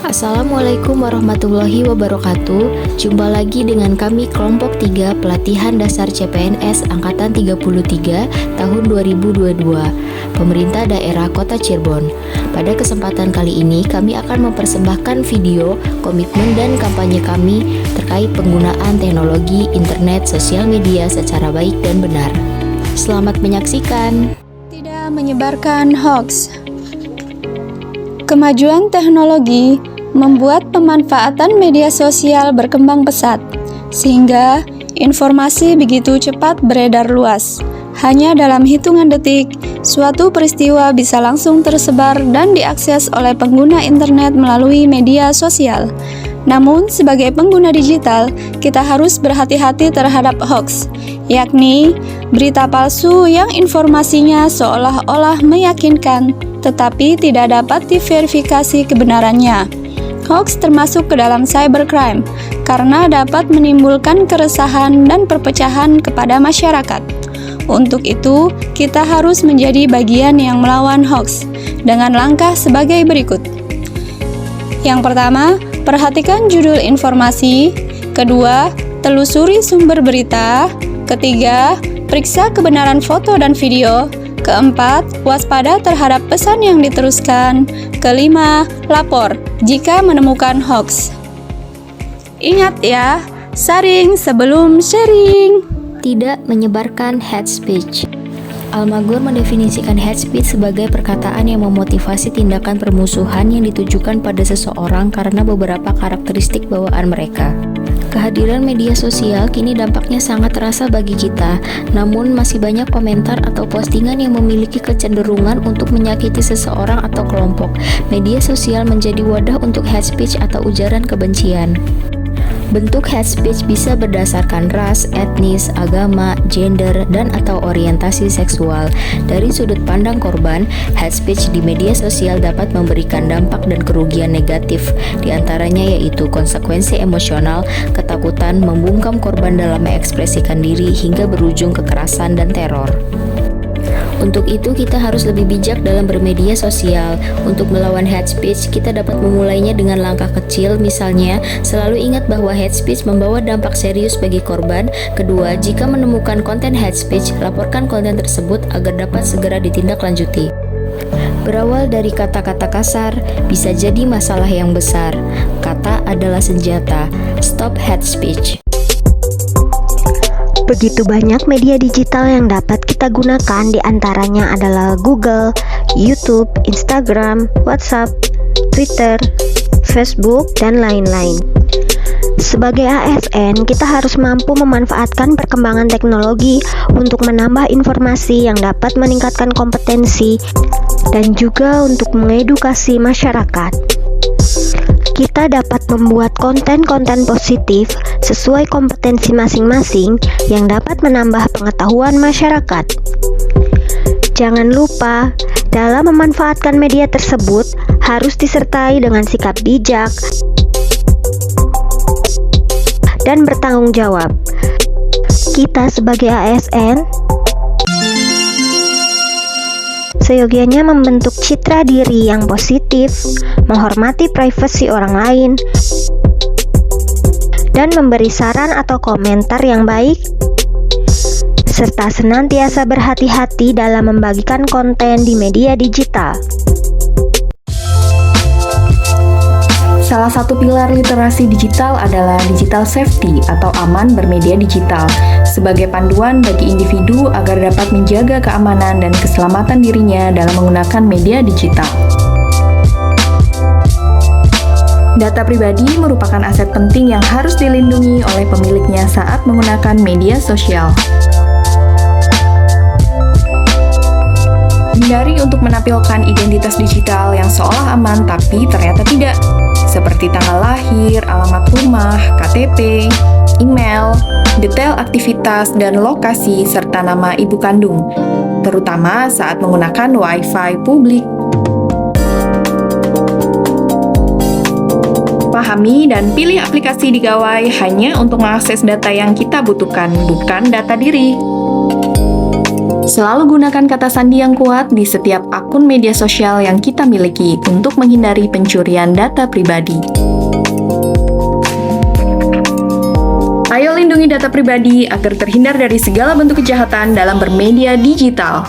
Assalamualaikum warahmatullahi wabarakatuh. Jumpa lagi dengan kami kelompok 3 pelatihan dasar CPNS angkatan 33 tahun 2022 Pemerintah Daerah Kota Cirebon. Pada kesempatan kali ini kami akan mempersembahkan video komitmen dan kampanye kami terkait penggunaan teknologi internet sosial media secara baik dan benar. Selamat menyaksikan. Tidak menyebarkan hoax. Kemajuan teknologi membuat pemanfaatan media sosial berkembang pesat, sehingga informasi begitu cepat beredar luas. Hanya dalam hitungan detik, suatu peristiwa bisa langsung tersebar dan diakses oleh pengguna internet melalui media sosial. Namun, sebagai pengguna digital, kita harus berhati-hati terhadap hoax, yakni berita palsu yang informasinya seolah-olah meyakinkan, tetapi tidak dapat diverifikasi kebenarannya. Hoax termasuk ke dalam cybercrime karena dapat menimbulkan keresahan dan perpecahan kepada masyarakat. Untuk itu, kita harus menjadi bagian yang melawan hoax dengan langkah sebagai berikut. Yang pertama, perhatikan judul informasi. Kedua, telusuri sumber berita. Ketiga, periksa kebenaran foto dan video. Keempat, waspada terhadap pesan yang diteruskan. Kelima, lapor jika menemukan hoax. Ingat ya, saring sebelum sharing. Tidak menyebarkan hate speech. Almagor mendefinisikan hate speech sebagai perkataan yang memotivasi tindakan permusuhan yang ditujukan pada seseorang karena beberapa karakteristik bawaan mereka. Kehadiran media sosial kini dampaknya sangat terasa bagi kita, namun masih banyak komentar atau postingan yang memiliki kecenderungan untuk menyakiti seseorang atau kelompok. Media sosial menjadi wadah untuk hate speech atau ujaran kebencian. Bentuk hate speech bisa berdasarkan ras, etnis, agama, gender, dan atau orientasi seksual. Dari sudut pandang korban, hate speech di media sosial dapat memberikan dampak dan kerugian negatif, di antaranya yaitu konsekuensi emosional, ketakutan, membungkam korban dalam mengekspresikan diri hingga berujung kekerasan dan teror. Untuk itu, kita harus lebih bijak dalam bermedia sosial. Untuk melawan hate speech, kita dapat memulainya dengan langkah kecil, misalnya, selalu ingat bahwa hate speech membawa dampak serius bagi korban. Kedua, jika menemukan konten hate speech, laporkan konten tersebut agar dapat segera ditindaklanjuti. Berawal dari kata-kata kasar, bisa jadi masalah yang besar. Kata adalah senjata. Stop hate speech. Begitu banyak media digital yang dapat kita gunakan, diantaranya adalah Google, YouTube, Instagram, WhatsApp, Twitter, Facebook, dan lain-lain. Sebagai ASN, kita harus mampu memanfaatkan perkembangan teknologi untuk menambah informasi yang dapat meningkatkan kompetensi dan juga untuk mengedukasi masyarakat. Kita dapat membuat konten-konten positif sesuai kompetensi masing-masing yang dapat menambah pengetahuan masyarakat. Jangan lupa, dalam memanfaatkan media tersebut harus disertai dengan sikap bijak dan bertanggung jawab. Kita sebagai ASN seyogianya membentuk citra diri yang positif, menghormati privasi orang lain, dan memberi saran atau komentar yang baik, serta senantiasa berhati-hati dalam membagikan konten di media digital. Salah satu pilar literasi digital adalah digital safety atau aman bermedia digital, sebagai panduan bagi individu agar dapat menjaga keamanan dan keselamatan dirinya dalam menggunakan media digital. Data pribadi merupakan aset penting yang harus dilindungi oleh pemiliknya saat menggunakan media sosial. Hindari untuk menampilkan identitas digital yang seolah aman tapi ternyata tidak, seperti tanggal lahir, alamat rumah, KTP, email, detail aktivitas dan lokasi, serta nama ibu kandung, terutama saat menggunakan Wi-Fi publik. Pahami dan pilih aplikasi di gawai hanya untuk mengakses data yang kita butuhkan, bukan data diri. Selalu gunakan kata sandi yang kuat di setiap akun media sosial yang kita miliki untuk menghindari pencurian data pribadi. Ayo lindungi data pribadi agar terhindar dari segala bentuk kejahatan dalam bermedia digital.